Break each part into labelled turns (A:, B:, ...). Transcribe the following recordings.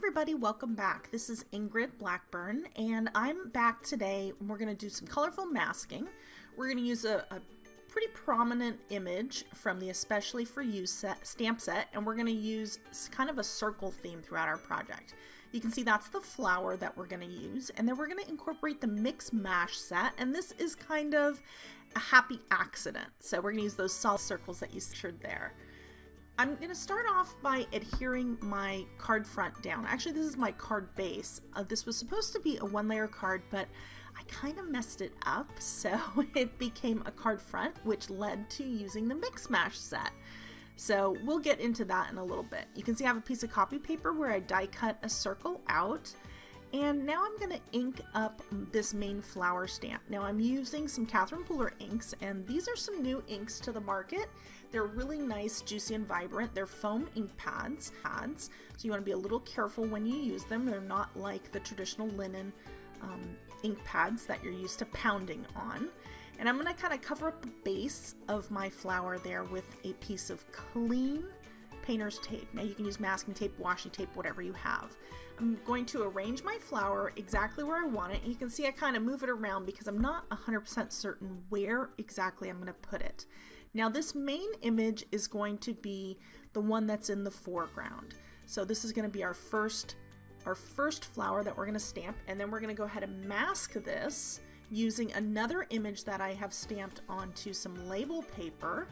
A: everybody, welcome back. This is Ingrid Blackburn and I'm back today. We're going to do some colorful masking. We're going to use a pretty prominent image from the Especially For You stamp set, and we're going to use kind of a circle theme throughout our project. You can see that's the flower that we're going to use, and then we're going to incorporate the Mix Mash set, and this is kind of a happy accident. So we're going to use those solid circles that you pictured there. I'm going to start off by adhering my card front down. Actually, this is my card base. This was supposed to be a one-layer card, but I kind of messed it up, so it became a card front, which led to using the Mix Mash set. So we'll get into that in a little bit. You can see I have a piece of copy paper where I die cut a circle out. And now I'm going to ink up this main flower stamp. Now I'm using some Catherine Pooler inks, and these are some new inks to the market. They're really nice, juicy, and vibrant. They're foam ink pads, so you want to be a little careful when you use them. They're not like the traditional linen ink pads that you're used to pounding on. And I'm going to kind of cover up the base of my flower there with a piece of clean painter's tape. Now you can use masking tape, washi tape, whatever you have. I'm going to arrange my flower exactly where I want it. You can see I kind of move it around because I'm not 100% certain where exactly I'm going to put it. Now this main image is going to be the one that's in the foreground. So this is going to be our first flower that we're going to stamp, and then we're going to go ahead and mask this using another image that I have stamped onto some label paper.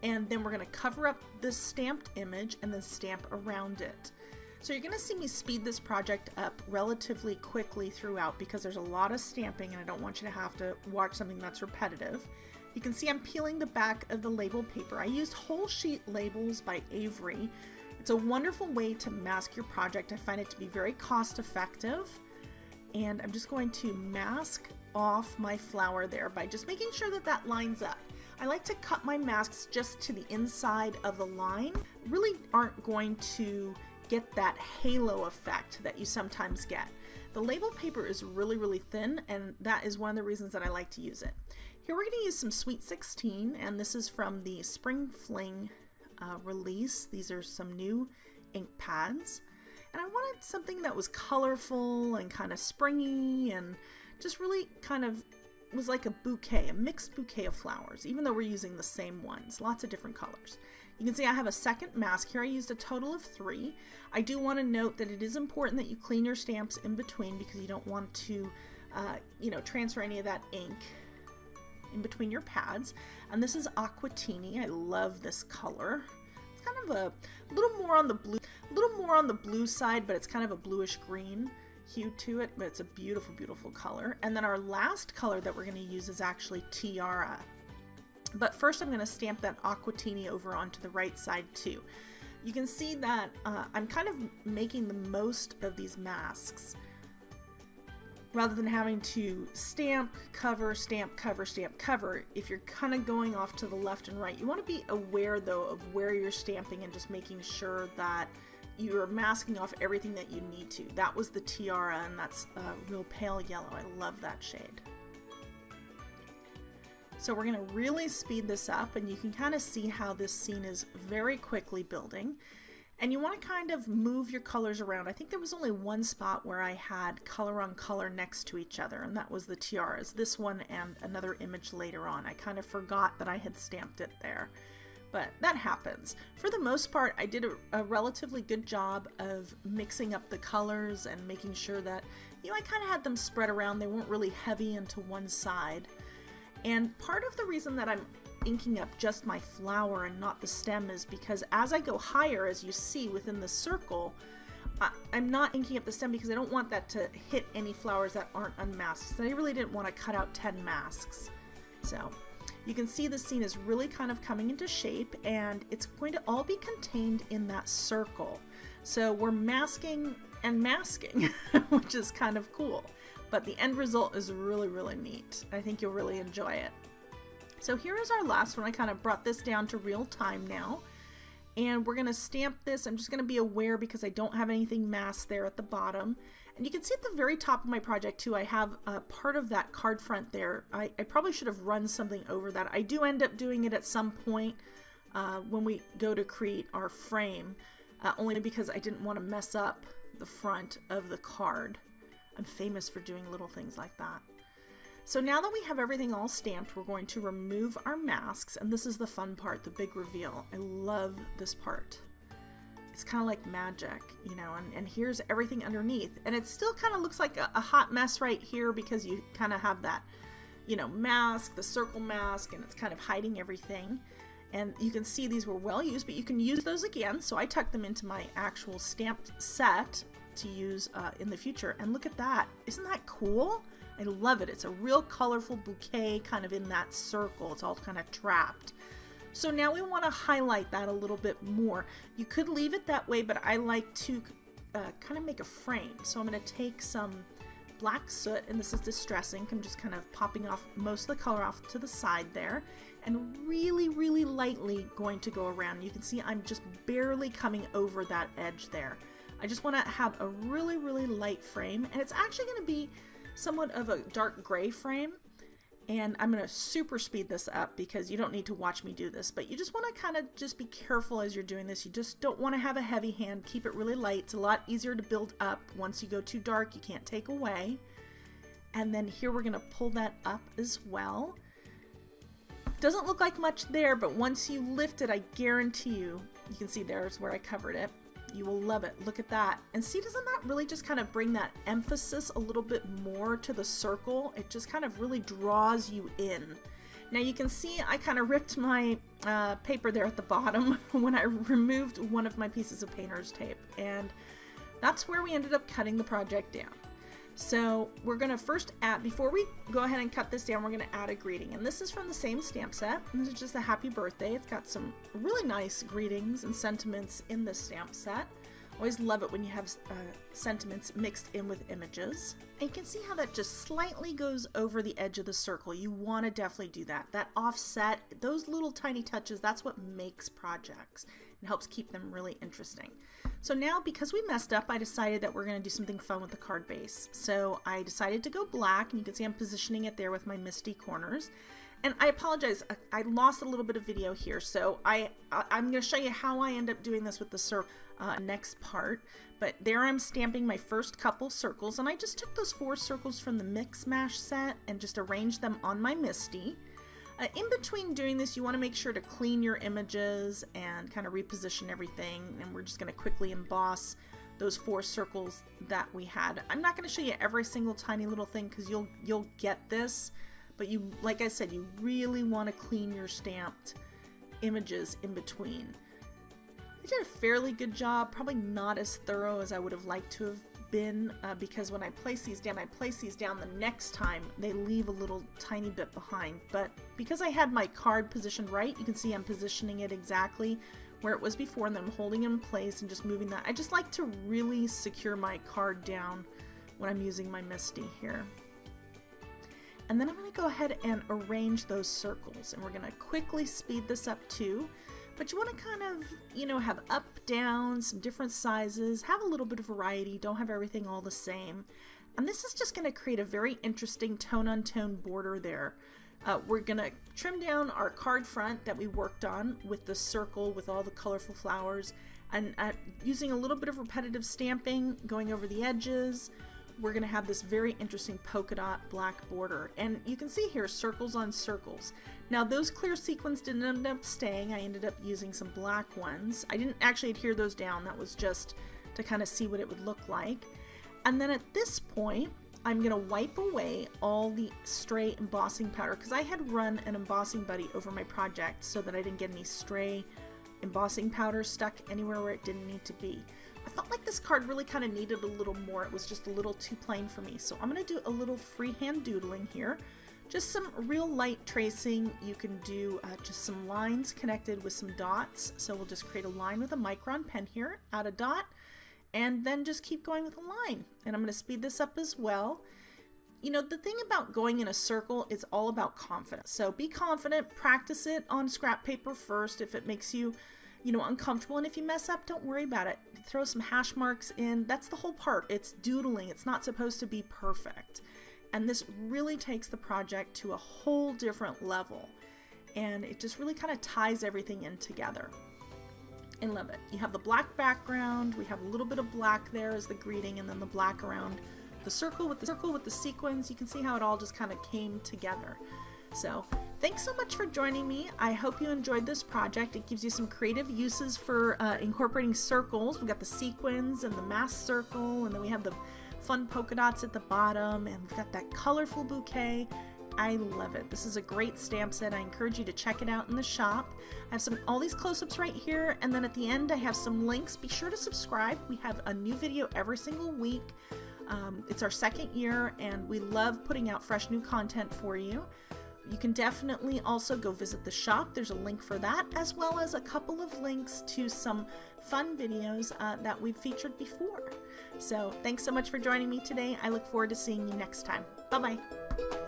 A: And then we're going to cover up this stamped image and then stamp around it. So you're going to see me speed this project up relatively quickly throughout because there's a lot of stamping and I don't want you to have to watch something that's repetitive. You can see I'm peeling the back of the label paper. I used whole sheet labels by Avery. It's a wonderful way to mask your project. I find it to be very cost effective. And I'm just going to mask off my flower there by just making sure that that lines up. I like to cut my masks just to the inside of the line. Really aren't going to get that halo effect that you sometimes get. The label paper is really thin, and that is one of the reasons that I like to use it. Here we're going to use some Sweet 16, and this is from the Spring Fling release. These are some new ink pads, and I wanted something that was colorful and kind of springy and just really kind of was like a bouquet, a mixed bouquet of flowers, even though we're using the same ones, lots of different colors. You can see I have a second mask here. I used a total of 3. I do want to note that it is important that you clean your stamps in between because you don't want to, transfer any of that ink in between your pads. And this is Aquatini. I love this color. It's kind of a little more on the blue side, but it's kind of a bluish green hue to it, but it's a beautiful color. And then our last color that we're going to use is actually Tiara. But first I'm going to stamp that Aquatini over onto the right side too. You can see that I'm kind of making the most of these masks rather than having to stamp, cover, stamp, cover, stamp, cover. If you're kind of going off to the left and right, you want to be aware though of where you're stamping and just making sure that you're masking off everything that you need to. That was the Tiara, and that's real pale yellow. I love that shade. So we're going to really speed this up, and you can kind of see how this scene is very quickly building. And you want to kind of move your colors around. I think there was only one spot where I had color on color next to each other, and that was the tiaras. This one and another image later on. I kind of forgot that I had stamped it there. But that happens. For the most part, I did a relatively good job of mixing up the colors and making sure that, I kind of had them spread around. They weren't really heavy into one side. And part of the reason that I'm inking up just my flower and not the stem is because as I go higher, as you see within the circle, I'm not inking up the stem because I don't want that to hit any flowers that aren't unmasked. So I really didn't want to cut out 10 masks. So you can see the scene is really kind of coming into shape, and it's going to all be contained in that circle. So we're masking and masking, which is kind of cool. But the end result is really neat. I think you'll really enjoy it. So here is our last one. I kind of brought this down to real time now. And we're going to stamp this. I'm just going to be aware because I don't have anything masked there at the bottom. And you can see at the very top of my project too, I have part of that card front there. I probably should have run something over that. I do end up doing it at some point when we go to create our frame, only because I didn't want to mess up the front of the card. I'm famous for doing little things like that. So now that we have everything all stamped, we're going to remove our masks, and this is the fun part, the big reveal. I love this part. It's kind of like magic, you know, and here's everything underneath. And it still kind of looks like a hot mess right here because you kind of have that, you know, mask, the circle mask, and it's kind of hiding everything. And you can see these were well used, but you can use those again. So I tucked them into my actual stamped set to use in the future. And look at that. Isn't that cool? I love it. It's a real colorful bouquet kind of in that circle. It's all kind of trapped. So now we want to highlight that a little bit more. You could leave it that way, but I like to kind of make a frame. So I'm going to take some black soot, and this is Distress ink. I'm just kind of popping off most of the color off to the side there, and really, really lightly going to go around. You can see I'm just barely coming over that edge there. I just want to have a really, really light frame, and it's actually going to be somewhat of a dark gray frame. And I'm going to super speed this up because you don't need to watch me do this, but you just want to kind of just be careful as you're doing this. You just don't want to have a heavy hand. Keep it really light. It's a lot easier to build up. Once you go too dark, you can't take away. And then here we're going to pull that up as well. Doesn't look like much there, but once you lift it, I guarantee you can see there's where I covered it. You will love it. Look at that. And see, doesn't that really just kind of bring that emphasis a little bit more to the circle? It just kind of really draws you in. Now you can see I kind of ripped my paper there at the bottom when I removed one of my pieces of painter's tape. And that's where we ended up cutting the project down. So we're going to first add, before we go ahead and cut this down, we're going to add a greeting. And this is from the same stamp set. This is just a happy birthday. It's got some really nice greetings and sentiments in this stamp set. Always love it when you have sentiments mixed in with images. And you can see how that just slightly goes over the edge of the circle. You want to definitely do that. That offset, those little tiny touches, that's what makes projects and helps keep them really interesting. So now, because we messed up, I decided that we're going to do something fun with the card base. So I decided to go black, and you can see I'm positioning it there with my misty corners. And I apologize, I lost a little bit of video here, so I'm going to show you how I end up doing this with the next part. But there I'm stamping my first couple circles, and I just took those 4 circles from the Mix Mash set and just arranged them on my Misty. In between doing this, you want to make sure to clean your images and kind of reposition everything, and we're just going to quickly emboss those 4 circles that we had. I'm not going to show you every single tiny little thing because you'll get this, but you, like I said, you really want to clean your stamped images in between. I did a fairly good job, probably not as thorough as I would have liked to have been, because when I place these down, the next time they leave a little tiny bit behind. But because I had my card positioned right, you can see I'm positioning it exactly where it was before, and then I'm holding it in place and just moving that. I just like to really secure my card down when I'm using my Misty here. And then I'm going to go ahead and arrange those circles, and we're going to quickly speed this up too. But you want to kind of, you know, have up, down, some different sizes, have a little bit of variety, don't have everything all the same. And this is just going to create a very interesting tone-on-tone border there. We're going to trim down our card front that we worked on with the circle with all the colorful flowers, and using a little bit of repetitive stamping, going over the edges. We're going to have this very interesting polka dot black border, and you can see here circles on circles. Now those clear sequins didn't end up staying. I ended up using some black ones. I didn't actually adhere those down. That was just to kind of see what it would look like. And then at this point, I'm going to wipe away all the stray embossing powder because I had run an embossing buddy over my project so that I didn't get any stray embossing powder stuck anywhere where it didn't need to be. I felt like this card really kind of needed a little more. It was just a little too plain for me. So I'm going to do a little freehand doodling here. Just some real light tracing. You can do just some lines connected with some dots. So we'll just create a line with a micron pen here, add a dot, and then just keep going with a line. And I'm going to speed this up as well. You know, the thing about going in a circle is all about confidence. So be confident, practice it on scrap paper first if it makes you, uncomfortable. And if you mess up, don't worry about it. Throw some hash marks in. That's the whole part. It's doodling. It's not supposed to be perfect. And this really takes the project to a whole different level. And it just really kind of ties everything in together. I love it. You have the black background, we have a little bit of black there as the greeting, and then the black around the circle with the sequins. You can see how it all just kind of came together. So thanks so much for joining me. I hope you enjoyed this project. It gives you some creative uses for incorporating circles. We've got the sequins and the mask circle, and then we have the fun polka dots at the bottom, and we've got that colorful bouquet. I love it. This is a great stamp set. I encourage you to check it out in the shop. I have all these close-ups right here, and then at the end I have some links. Be sure to subscribe. We have a new video every single week. It's our 2nd year, and we love putting out fresh new content for you. You can definitely also go visit the shop. There's a link for that, as well as a couple of links to some fun videos that we've featured before. So thanks so much for joining me today. I look forward to seeing you next time. Bye-bye.